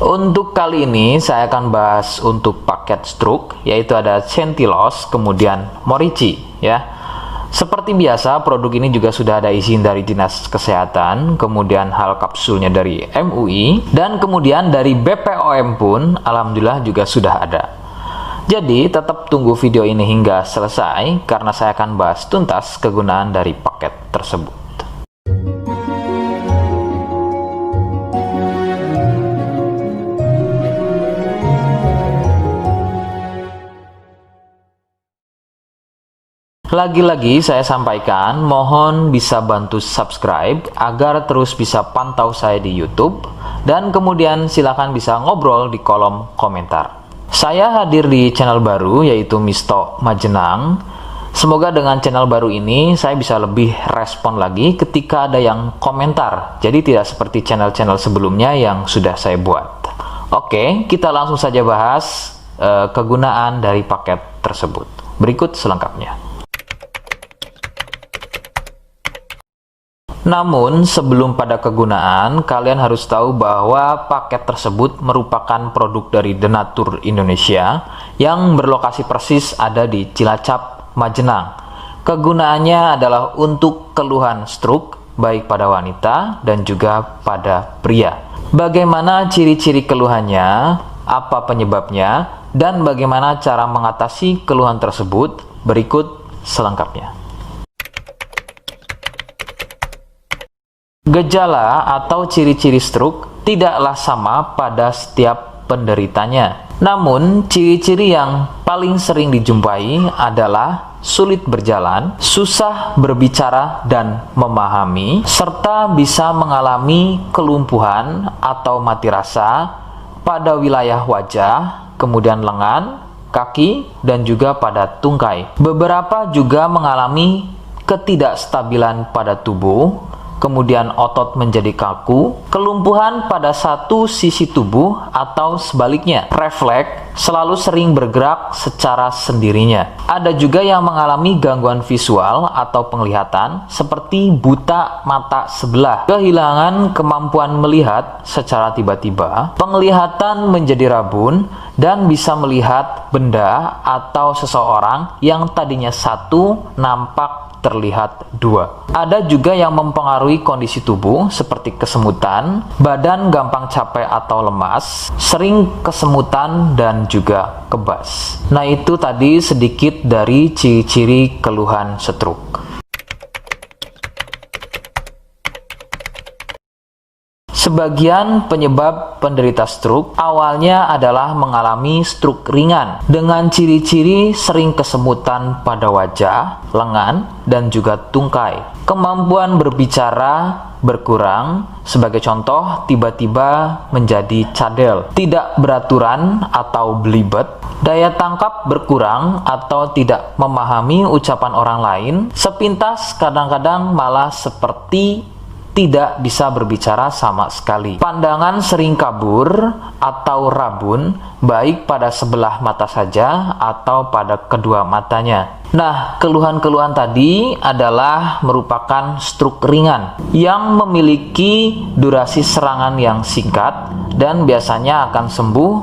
Untuk kali ini saya akan bahas untuk paket stroke, yaitu ada Centillos, kemudian Morici ya. Seperti biasa, produk ini juga sudah ada izin dari Dinas Kesehatan, kemudian hal kapsulnya dari MUI, dan kemudian dari BPOM pun alhamdulillah juga sudah ada. Jadi tetap tunggu video ini hingga selesai karena saya akan bahas tuntas kegunaan dari paket tersebut. Lagi-lagi saya sampaikan, mohon bisa bantu subscribe agar terus bisa pantau saya di YouTube, dan kemudian silakan bisa ngobrol di kolom komentar. Saya hadir di channel baru yaitu Misto Majenang. Semoga dengan channel baru ini saya bisa lebih respon lagi ketika ada yang komentar. Jadi tidak seperti channel-channel sebelumnya yang sudah saya buat. Oke, kita langsung saja bahas kegunaan dari paket tersebut. Berikut selengkapnya. Namun, sebelum pada kegunaan, kalian harus tahu bahwa paket tersebut merupakan produk dari Denatur Indonesia yang berlokasi persis ada di Cilacap, Majenang. Kegunaannya adalah untuk keluhan stroke, baik pada wanita dan juga pada pria. Bagaimana ciri-ciri keluhannya, apa penyebabnya, dan bagaimana cara mengatasi keluhan tersebut, berikut selengkapnya. Gejala atau ciri-ciri stroke tidaklah sama pada setiap penderitanya. Namun, ciri-ciri yang paling sering dijumpai adalah sulit berjalan, susah berbicara dan memahami, serta bisa mengalami kelumpuhan atau mati rasa pada wilayah wajah, kemudian lengan, kaki, dan juga pada tungkai. Beberapa juga mengalami ketidakstabilan pada tubuh, kemudian otot menjadi kaku, kelumpuhan pada satu sisi tubuh atau sebaliknya, refleks selalu sering bergerak secara sendirinya. Ada juga yang mengalami gangguan visual atau penglihatan seperti buta mata sebelah, kehilangan kemampuan melihat secara tiba-tiba, penglihatan menjadi rabun, dan bisa melihat benda atau seseorang yang tadinya satu nampak terlihat dua. Ada juga yang mempengaruhi kondisi tubuh seperti kesemutan, badan gampang capek atau lemas, sering kesemutan, dan juga kebas. Nah, itu tadi sedikit dari ciri-ciri keluhan stroke. Sebagian penyebab penderita stroke awalnya adalah mengalami stroke ringan dengan ciri-ciri sering kesemutan pada wajah, lengan, dan juga tungkai. Kemampuan berbicara berkurang, sebagai contoh tiba-tiba menjadi cadel, tidak beraturan atau belibet, daya tangkap berkurang atau tidak memahami ucapan orang lain, sepintas kadang-kadang malah seperti tidak bisa berbicara sama sekali. Pandangan sering kabur atau rabun, baik pada sebelah mata saja atau pada kedua matanya. Nah, keluhan-keluhan tadi adalah merupakan stroke ringan yang memiliki durasi serangan yang singkat dan biasanya akan sembuh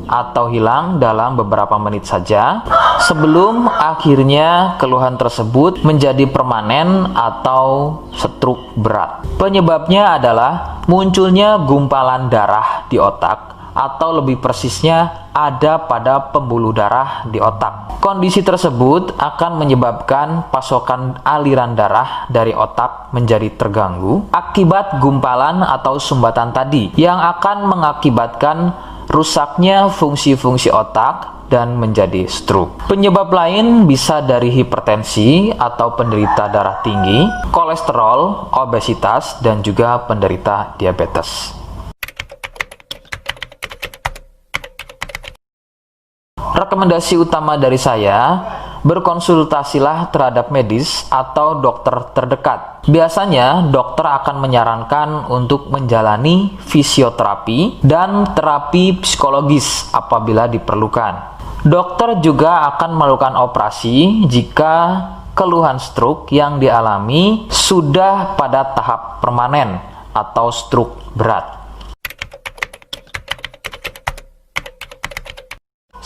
atau hilang dalam beberapa menit saja sebelum akhirnya keluhan tersebut menjadi permanen atau stroke berat. Penyebabnya adalah munculnya gumpalan darah di otak, atau lebih persisnya ada pada pembuluh darah di otak. Kondisi tersebut akan menyebabkan pasokan aliran darah dari otak menjadi terganggu akibat gumpalan atau sumbatan tadi, yang akan mengakibatkan rusaknya fungsi-fungsi otak dan menjadi stroke. Penyebab lain bisa dari hipertensi atau penderita darah tinggi, kolesterol, obesitas, dan juga penderita diabetes. Rekomendasi utama dari saya, berkonsultasilah terhadap medis atau dokter terdekat. Biasanya, dokter akan menyarankan untuk menjalani fisioterapi dan terapi psikologis apabila diperlukan. Dokter juga akan melakukan operasi jika keluhan stroke yang dialami sudah pada tahap permanen atau stroke berat.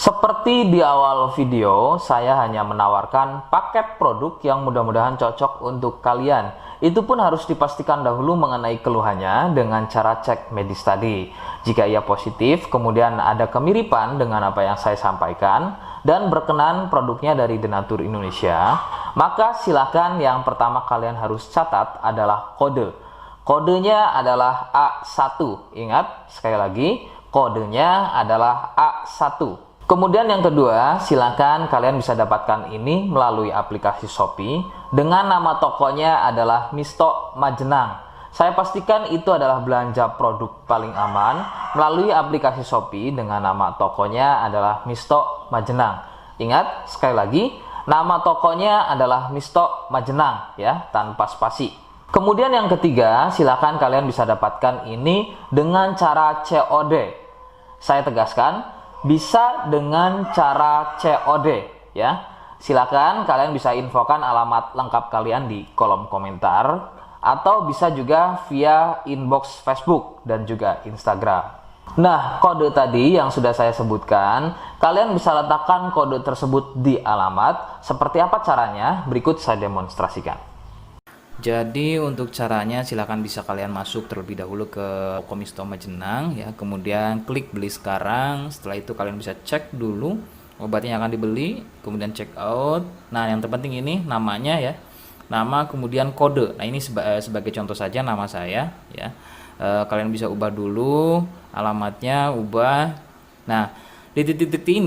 Seperti di awal video, saya hanya menawarkan paket produk yang mudah-mudahan cocok untuk kalian. Itu pun harus dipastikan dahulu mengenai keluhannya dengan cara cek medis tadi. Jika ia positif, kemudian ada kemiripan dengan apa yang saya sampaikan, dan berkenan produknya dari Denatur Indonesia, maka silakan yang pertama kalian harus catat adalah kode. Kodenya adalah A1. Ingat, sekali lagi, kodenya adalah A1. Kemudian yang kedua, silakan kalian bisa dapatkan ini melalui aplikasi Shopee dengan nama tokonya adalah Misto Majenang. Saya pastikan itu adalah belanja produk paling aman melalui aplikasi Shopee dengan nama tokonya adalah Misto Majenang. Ingat, sekali lagi, nama tokonya adalah Misto Majenang ya, tanpa spasi. Kemudian yang ketiga, silakan kalian bisa dapatkan ini dengan cara COD. Saya tegaskan, bisa dengan cara COD ya. Silakan kalian bisa infokan alamat lengkap kalian di kolom komentar atau bisa juga via inbox Facebook dan juga Instagram. Nah, kode tadi yang sudah saya sebutkan, kalian bisa letakkan kode tersebut di alamat. Seperti apa caranya? Berikut saya demonstrasikan. Jadi untuk caranya silakan bisa kalian masuk terlebih dahulu ke Misto Majenang ya, kemudian klik beli sekarang. Setelah itu kalian bisa cek dulu obatnya yang akan dibeli, kemudian check out. Nah, yang terpenting ini namanya ya, nama kemudian kode. Nah, ini sebagai contoh saja nama saya ya. Kalian bisa ubah dulu alamatnya, ubah. Nah, di titik-titik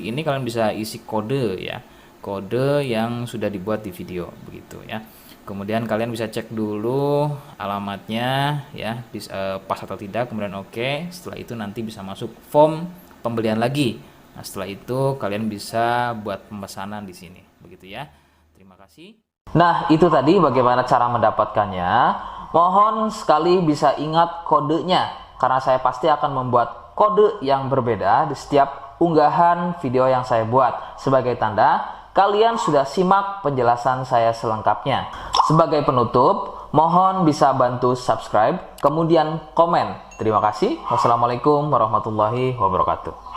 ini kalian bisa isi kode ya, kode yang sudah dibuat di video begitu ya. Kemudian kalian bisa cek dulu alamatnya ya, pas atau tidak, kemudian oke. Setelah itu nanti bisa masuk form pembelian lagi. Nah, setelah itu kalian bisa buat pemesanan di sini begitu ya. Terima kasih. Nah, itu tadi bagaimana cara mendapatkannya. Mohon sekali bisa ingat kodenya, karena saya pasti akan membuat kode yang berbeda di setiap unggahan video yang saya buat sebagai tanda kalian sudah simak penjelasan saya selengkapnya. Sebagai penutup, mohon bisa bantu subscribe, kemudian komen. Terima kasih. Wassalamualaikum warahmatullahi wabarakatuh.